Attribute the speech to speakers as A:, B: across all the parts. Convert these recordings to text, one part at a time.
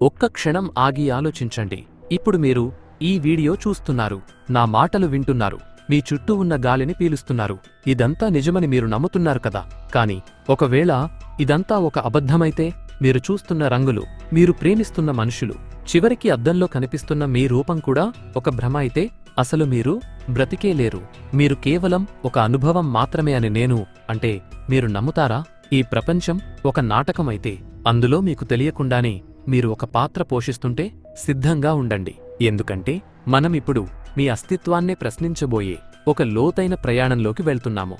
A: ఒక్క క్షణం ఆగి ఆలోచించండి. ఇప్పుడు మీరు ఈ వీడియో చూస్తున్నారు, నా మాటలు వింటున్నారు, మీ చుట్టూ ఉన్న గాలిని పీలుస్తున్నారు. ఇదంతా నిజమని మీరు నమ్ముతున్నారు కదా. కాని ఒకవేళ ఇదంతా ఒక అబద్ధమైతే, మీరు చూస్తున్న రంగులు, మీరు ప్రేమిస్తున్న మనుషులు, చివరికి అద్దంలో కనిపిస్తున్న మీ రూపం కూడా ఒక భ్రమ అయితే, అసలు మీరు బ్రతికే లేరు. మీరు కేవలం ఒక అనుభవం మాత్రమే అని నేను అంటే మీరు నమ్ముతారా? ఈ ప్రపంచం ఒక నాటకమైతే, అందులో మీకు తెలియకుండానే మీరు ఒక పాత్ర పోషిస్తుంటే సిద్ధంగా ఉండండి. ఎందుకంటే మనమిప్పుడు మీ అస్తిత్వాన్నే ప్రశ్నించబోయే ఒక లోతైన ప్రయాణంలోకి వెళ్తున్నాము.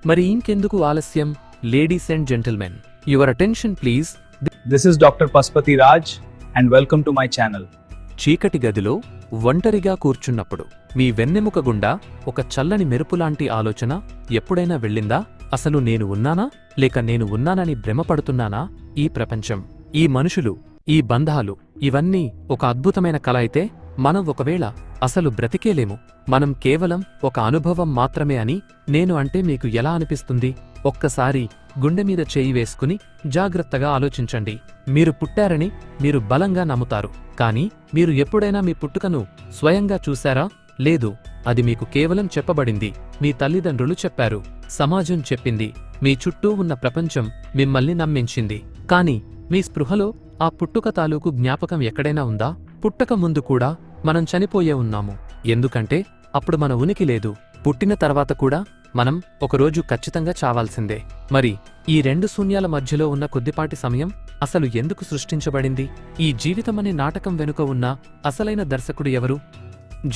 A: మరి ఇంకెందుకు ఆలస్యం? Ladies and gentlemen, your attention please.
B: This is Dr. Paspati Raj and welcome to my channel.
A: చీకటి గదిలో ఒంటరిగా కూర్చున్నప్పుడు మీ వెన్నెముక గుండా ఒక చల్లని మెరుపులాంటి ఆలోచన ఎప్పుడైనా వెళ్ళిందా? అసలు నేను ఉన్నానా, లేక నేను ఉన్నానని భ్రమపడుతున్నానా? ఈ ప్రపంచం, ఈ మనుషులు, ఈ బంధాలు, ఇవన్నీ ఒక అద్భుతమైన కల అయితే, మనం ఒకవేళ అసలు బ్రతికేలేము, మనం కేవలం ఒక అనుభవం మాత్రమే అని నేను అంటే మీకు ఎలా అనిపిస్తుంది? ఒక్కసారి గుండెమీద చేయి వేసుకుని జాగ్రత్తగా ఆలోచించండి. మీరు పుట్టారని మీరు బలంగా నమ్ముతారు, కానీ మీరు ఎప్పుడైనా మీ పుట్టుకను స్వయంగా చూశారా? లేదు. అది మీకు కేవలం చెప్పబడింది. మీ తల్లిదండ్రులు చెప్పారు, సమాజం చెప్పింది, మీ చుట్టూ ఉన్న ప్రపంచం మిమ్మల్ని నమ్మించింది. కాని మీ స్పృహలో ఆ పుట్టుక తాలూకు జ్ఞాపకం ఎక్కడైనా ఉందా? పుట్టక ముందు కూడా మనం చనిపోయే ఉన్నాము, ఎందుకంటే అప్పుడు మన ఉనికి లేదు. పుట్టిన తర్వాత కూడా మనం ఒకరోజు ఖచ్చితంగా చావాల్సిందే. మరి ఈ రెండు శూన్యాల మధ్యలో ఉన్న కొద్దిపాటి సమయం అసలు ఎందుకు సృష్టించబడింది? ఈ జీవితమనే నాటకం వెనుక ఉన్న అసలైన దర్శకుడు ఎవరు?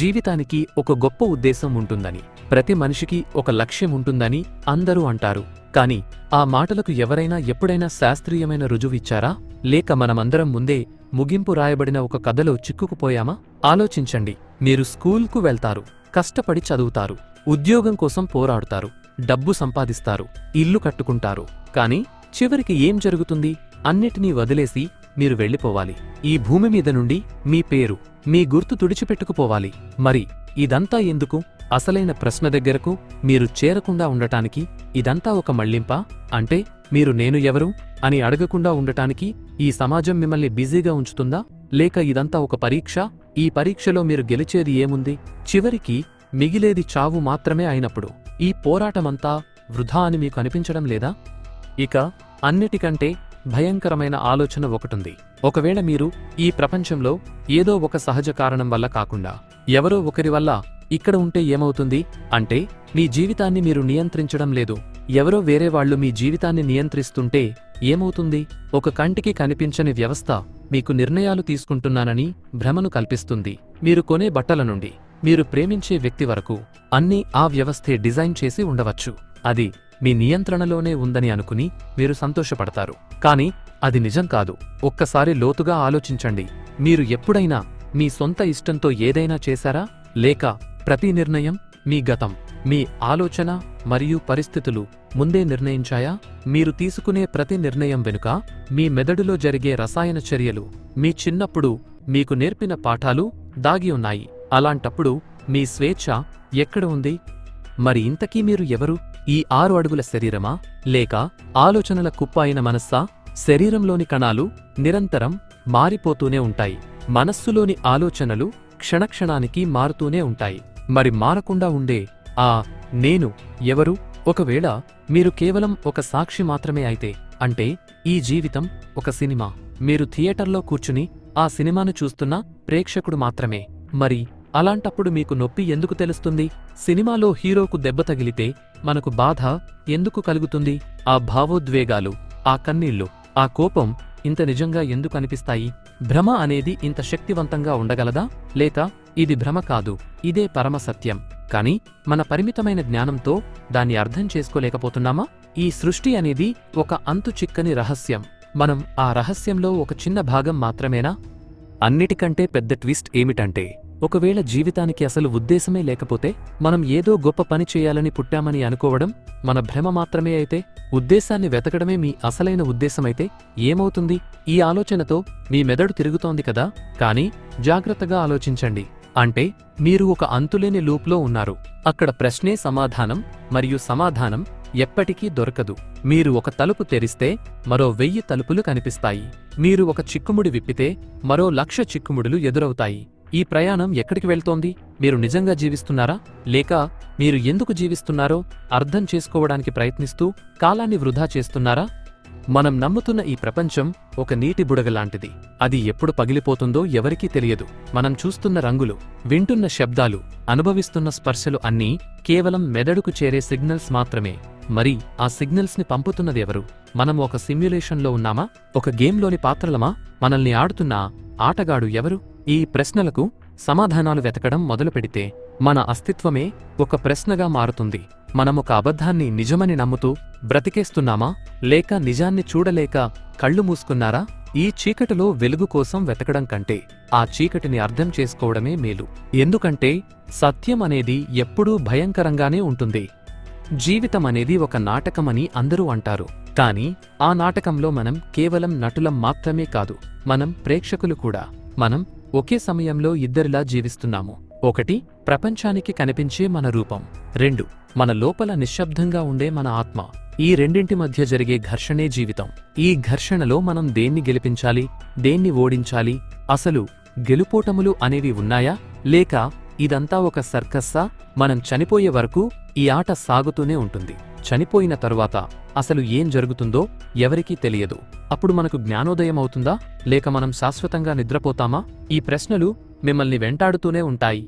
A: జీవితానికి ఒక గొప్ప ఉద్దేశం ఉంటుందని, ప్రతి మనిషికి ఒక లక్ష్యం ఉంటుందని అందరూ అంటారు. కాని ఆ మాటలకు ఎవరైనా ఎప్పుడైనా శాస్త్రీయమైన రుజువిచ్చారా? లేక మనమందరం ముందే ముగింపు రాయబడిన ఒక కథలో చిక్కుకుపోయామా? ఆలోచించండి. మీరు స్కూల్కు వెళ్తారు, కష్టపడి చదువుతారు, ఉద్యోగం కోసం పోరాడుతారు, డబ్బు సంపాదిస్తారు, ఇల్లు కట్టుకుంటారు. కాని చివరికి ఏం జరుగుతుంది? అన్నిటినీ వదిలేసి మీరు వెళ్ళిపోవాలి. ఈ భూమి మీద నుండి మీ పేరు, మీ గుర్తు తుడిచిపెట్టుకుపోవాలి. మరి ఇదంతా ఎందుకు? అసలైన ప్రశ్న దగ్గరకు మీరు చేరకుండా ఉండటానికి. ఇదంతా ఒక మళ్లింపా? అంటే మీరు నేను ఎవరు అని అడగకుండా ఉండటానికి ఈ సమాజం మిమ్మల్ని బిజీగా ఉంచుతుందా? లేక ఇదంతా ఒక పరీక్ష? ఈ పరీక్షలో మీరు గెలిచేది ఏముంది? చివరికి మిగిలేది చావు మాత్రమే అయినప్పుడు ఈ పోరాటమంతా వృధా అని మీకు అనిపించడం లేదా? ఇక అన్నిటికంటే భయంకరమైన ఆలోచన ఒకటుంది. ఒకవేళ మీరు ఈ ప్రపంచంలో ఏదో ఒక సహజ కారణం వల్ల కాకుండా ఎవరో ఒకరి వల్ల ఇక్కడ ఉంటే ఏమవుతుంది? అంటే మీ జీవితాన్ని మీరు నియంత్రించడం లేదు, ఎవరో వేరే వాళ్లు మీ జీవితాన్ని నియంత్రిస్తుంటే ఏమవుతుంది? ఒక కంటికి కనిపించని వ్యవస్థ మీకు నిర్ణయాలు తీసుకుంటున్నానని భ్రమను కల్పిస్తుంది. మీరు కొనే బట్టల నుండి మీరు ప్రేమించే వ్యక్తి వరకు అన్నీ ఆ వ్యవస్థే డిజైన్ చేసి ఉండవచ్చు. అది మీ నియంత్రణలోనే ఉందని అనుకుని మీరు సంతోషపడతారు, కాని అది నిజం కాదు. ఒక్కసారి లోతుగా ఆలోచించండి. మీరు ఎప్పుడైనా మీ సొంత ఇష్టంతో ఏదైనా చేశారా? లేక ప్రతి నిర్ణయం మీ గతం, మీ ఆలోచన మరియు పరిస్థితులు ముందే నిర్ణయించాయా? మీరు తీసుకునే ప్రతి నిర్ణయం వెనుక మీ మెదడులో జరిగే రసాయన చర్యలు, మీ చిన్నప్పుడు మీకు నేర్పిన పాఠాలు దాగి ఉన్నాయి. అలాంటప్పుడు మీ స్వేచ్ఛ ఎక్కడ ఉంది? మరి ఇంతకీ మీరు ఎవరు? ఈ 6 అడుగుల శరీరమా, లేక ఆలోచనల కుప్ప అయిన మనస్సా? శరీరంలోని కణాలు నిరంతరం మారిపోతూనే ఉంటాయి. మనస్సులోని ఆలోచనలు క్షణక్షణానికి మారుతూనే ఉంటాయి. మరి మారకుండా ఉండే ఆ నేను ఎవరు? ఒకవేళ మీరు కేవలం ఒక సాక్షి మాత్రమే అయితే, అంటే ఈ జీవితం ఒక సినిమా, మీరు థియేటర్లో కూర్చుని ఆ సినిమాను చూస్తున్న ప్రేక్షకుడు మాత్రమే. మరి అలాంటప్పుడు మీకు నొప్పి ఎందుకు తెలుస్తుంది? సినిమాలో హీరోకు దెబ్బ తగిలితే మనకు బాధ ఎందుకు కలుగుతుంది? ఆ భావోద్వేగాలు, ఆ కన్నీళ్లు, ఆ కోపం ఇంత నిజంగా ఎందుకు అనిపిస్తాయి? భ్రమ అనేది ఇంత శక్తివంతంగా ఉండగలదా? లేక ఇది భ్రమ కాదు, ఇదే పరమసత్యం, కాని మన పరిమితమైన జ్ఞానంతో దాన్ని అర్థం చేసుకోలేకపోతున్నామా? ఈ సృష్టి అనేది ఒక అంతు చిక్కని రహస్యం. మనం ఆ రహస్యంలో ఒక చిన్న భాగం మాత్రమేనా? అన్నిటికంటే పెద్ద ట్విస్ట్ ఏమిటంటే, ఒకవేళ జీవితానికి అసలు ఉద్దేశమే లేకపోతే, మనం ఏదో గొప్ప పని చేయాలని పుట్టామని అనుకోవడం మన భ్రమ మాత్రమే అయితే, ఉద్దేశాన్ని వెతకడమే మీ అసలైన ఉద్దేశమైతే ఏమవుతుంది? ఈ ఆలోచనతో మీ మెదడు తిరుగుతోంది కదా. కానీ జాగ్రత్తగా ఆలోచించండి. అంటే మీరు ఒక అంతులేని లూప్లో ఉన్నారు. అక్కడ ప్రశ్నే సమాధానం మరియు సమాధానం ఎప్పటికీ దొరకదు. మీరు ఒక తలుపు తెరిస్తే మరో 1000 తలుపులు కనిపిస్తాయి. మీరు ఒక చిక్కుముడి విప్పితే మరో 1,00,000 చిక్కుముడులు ఎదురవుతాయి. ఈ ప్రయాణం ఎక్కడికి వెళ్తోంది? మీరు నిజంగా జీవిస్తున్నారా, లేక మీరు ఎందుకు జీవిస్తున్నారో అర్థం చేసుకోవడానికి ప్రయత్నిస్తూ కాలాన్ని వృధా చేస్తున్నారా? మనం నమ్ముతున్న ఈ ప్రపంచం ఒక నీటి బుడగలాంటిది. అది ఎప్పుడు పగిలిపోతుందో ఎవరికీ తెలియదు. మనం చూస్తున్న రంగులు, వింటున్న శబ్దాలు, అనుభవిస్తున్న స్పర్శలు అన్నీ కేవలం మెదడుకు చేరే సిగ్నల్స్ మాత్రమే. మరి ఆ సిగ్నల్స్ ని పంపుతున్నది ఎవరు? మనం ఒక సిమ్యులేషన్లో ఉన్నామా? ఒక గేమ్లోని పాత్రలమా? మనల్ని ఆడుతున్న ఆటగాడు ఎవరు? ఈ ప్రశ్నలకు సమాధానాలు వెతకడం మొదలుపెడితే మన అస్తిత్వమే ఒక ప్రశ్నగా మారుతుంది. మనమొక అబద్ధాన్ని నిజమని నమ్ముతూ బ్రతికేస్తున్నామా, లేక నిజాన్ని చూడలేక కళ్ళు మూసుకున్నారా? ఈ చీకటిలో వెలుగు కోసం వెతకడం కంటే ఆ చీకటిని అర్థం చేసుకోవడమే మేలు. ఎందుకంటే సత్యం అనేది ఎప్పుడూ భయంకరంగానే ఉంటుంది. జీవితం అనేది ఒక నాటకమని అందరూ అంటారు. కానీ ఆ నాటకంలో మనం కేవలం నటులం మాత్రమే కాదు, మనం ప్రేక్షకులు కూడా. మనం ఒకే సమయంలో ఇద్దరిలా జీవిస్తున్నాము. 1 ప్రపంచానికి కనిపించే మన రూపం, 2 మన లోపల నిశ్శబ్దంగా ఉండే మన ఆత్మ. ఈ రెండింటి మధ్య జరిగే ఘర్షణే జీవితం. ఈ ఘర్షణలో మనం దేన్ని గెలిపించాలి, దేన్ని ఓడించాలి? అసలు గెలుపోటములు అనేవి ఉన్నాయా, లేక ఇదంతా ఒక సర్కస్సా? మనం చనిపోయే వరకు ఈ ఆట సాగుతూనే ఉంటుంది. చనిపోయిన తరువాత అసలు ఏం జరుగుతుందో ఎవరికీ తెలియదు. అప్పుడు మనకు జ్ఞానోదయం అవుతుందా, లేక మనం శాశ్వతంగా నిద్రపోతామా? ఈ ప్రశ్నలు మిమ్మల్ని వెంటాడుతూనే ఉంటాయి.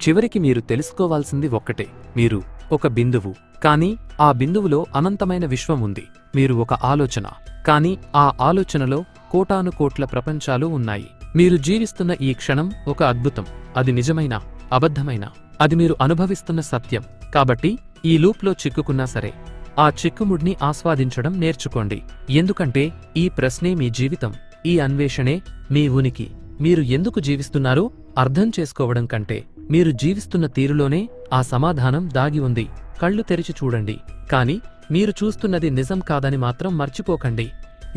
A: చివరికి మీరు తెలుసుకోవాల్సింది ఒక్కటే: మీరు ఒక బిందువు, కానీ ఆ బిందువులో అనంతమైన విశ్వం ఉంది. మీరు ఒక ఆలోచన, కానీ ఆ ఆలోచనలో కోటానుకోట్ల ప్రపంచాలు ఉన్నాయి. మీరు జీవిస్తున్న ఈ క్షణం ఒక అద్భుతం. అది నిజమైనా, అబద్ధమైనా, అది మీరు అనుభవిస్తున్న సత్యం. కాబట్టి ఈ లూప్లో చిక్కుకున్నా సరే, ఆ చిక్కుముడిని ఆస్వాదించడం నేర్చుకోండి. ఎందుకంటే ఈ ప్రశ్నే మీ జీవితం, ఈ అన్వేషణే మీ ఉనికి. మీరు ఎందుకు జీవిస్తున్నారో అర్థం చేసుకోవడం కంటే మీరు జీవిస్తున్న తీరులోనే ఆ సమాధానం దాగి ఉంది. కళ్ళు తెరిచి చూడండి, కానీ మీరు చూస్తున్నది నిజం కాదని మాత్రం మర్చిపోకండి.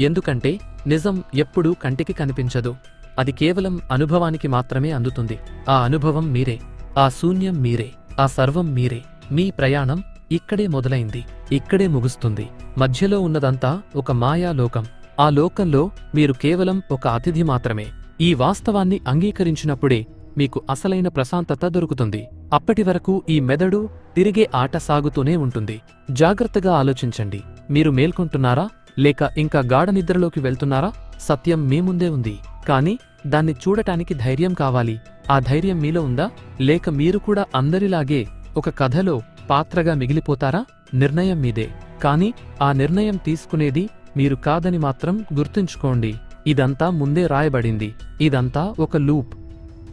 A: ఎందుకంటే నిజం ఎప్పుడూ కంటికి కనిపించదు. అది కేవలం అనుభవానికి మాత్రమే అందుతుంది. ఆ అనుభవం మీరే, ఆ శూన్యం మీరే, ఆ సర్వం మీరే. మీ ప్రయాణం ఇక్కడే మొదలైంది, ఇక్కడే ముగుస్తుంది. మధ్యలో ఉన్నదంతా ఒక మాయా లోకం. ఆ లోకంలో మీరు కేవలం ఒక అతిథి మాత్రమే. ఈ వాస్తవాన్ని అంగీకరించినప్పుడే మీకు అసలైన ప్రశాంతత దొరుకుతుంది. అప్పటి వరకు ఈ మెదడు తిరిగే ఆట సాగుతూనే ఉంటుంది. జాగ్రత్తగా ఆలోచించండి. మీరు మేల్కొంటున్నారా, లేక ఇంకా గాఢ నిద్రలోకి వెళ్తున్నారా? సత్యం మీ ముందే ఉంది, కానీ దాన్ని చూడటానికి ధైర్యం కావాలి. ఆ ధైర్యం మీలో ఉందా, లేక మీరు కూడా అందరిలాగే ఒక కథలో పాత్రగా మిగిలిపోతారా? నిర్ణయం మీదే, కానీ ఆ నిర్ణయం తీసుకునేది మీరు కాదని మాత్రం గుర్తుంచుకోండి. ఇదంతా ముందే రాయబడింది. ఇదంతా ఒక లూప్.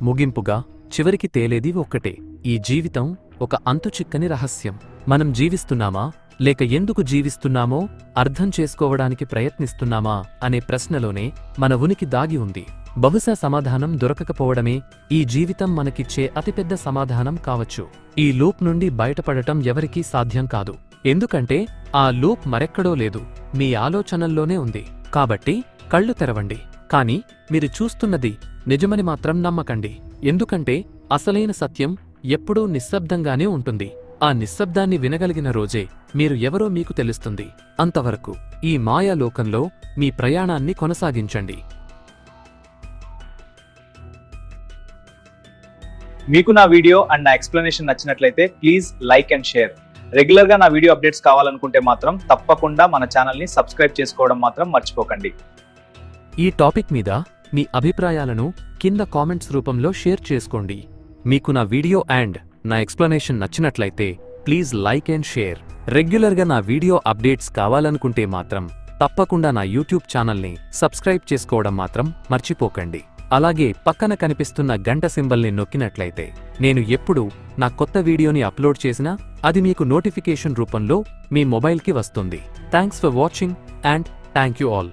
A: ముగింపుగా చివరికి తేలేది ఒక్కటే: ఈ జీవితం ఒక అంతుచిక్కని రహస్యం. మనం జీవిస్తున్నామా, లేక ఎందుకు జీవిస్తున్నామో అర్థం చేసుకోవడానికి ప్రయత్నిస్తున్నామా అనే ప్రశ్నలోనే మన ఉనికి దాగి ఉంది. బహుశా సమాధానం దొరకకపోవడమే ఈ జీవితం మనకిచ్చే అతిపెద్ద సమాధానం కావచ్చు. ఈ లూప్ నుండి బయటపడటం ఎవరికీ సాధ్యం కాదు. ఎందుకంటే ఆ లూప్ మరెక్కడో లేదు, మీ ఆలోచనల్లోనే ఉంది. కాబట్టి కళ్ళు తెరవండి, కానీ మీరు చూస్తున్నది నిజమని మాత్రం నమ్మకండి. ఎందుకంటే అసలైన సత్యం ఎప్పుడూ నిశ్శబ్దంగానే ఉంటుంది. ఆ నిశ్శబ్దాన్ని వినగలిగిన రోజే మీరు ఎవరో మీకు తెలుస్తుంది. అంతవరకు ఈ మాయాలోకంలో మీ ప్రయాణాన్ని కొనసాగించండి.
B: మీకు నా వీడియో అండ్ నా ఎక్స్ప్లెనేషన్ నచ్చినట్లయితే ప్లీజ్ లైక్ అండ్ షేర్. రెగ్యులర్గా నా వీడియో అప్డేట్స్ కావాలనుకుంటే మాత్రం తప్పకుండా మన ఛానల్ని సబ్స్క్రైబ్ చేసుకోవడం మాత్రం మర్చిపోకండి.
A: ఈ టాపిక్ మీద మీ అభిప్రాయాలను కింద కామెంట్స్ రూపంలో షేర్ చేసుకోండి. మీకు నా వీడియో అండ్ నా ఎక్స్ప్లెనేషన్ నచ్చినట్లయితే ప్లీజ్ లైక్ అండ్ షేర్. రెగ్యులర్గా నా వీడియో అప్డేట్స్ కావాలనుకుంటే మాత్రం తప్పకుండా నా యూట్యూబ్ ఛానల్ని సబ్స్క్రైబ్ చేసుకోవడం మాత్రం మర్చిపోకండి. అలాగే పక్కన కనిపిస్తున్న గంట సింబల్ని నొక్కినట్లయితే నేను ఎప్పుడు నా కొత్త వీడియోని అప్లోడ్ చేసినా అది మీకు నోటిఫికేషన్ రూపంలో మీ మొబైల్కి వస్తుంది. Thanks for watching and thank you all.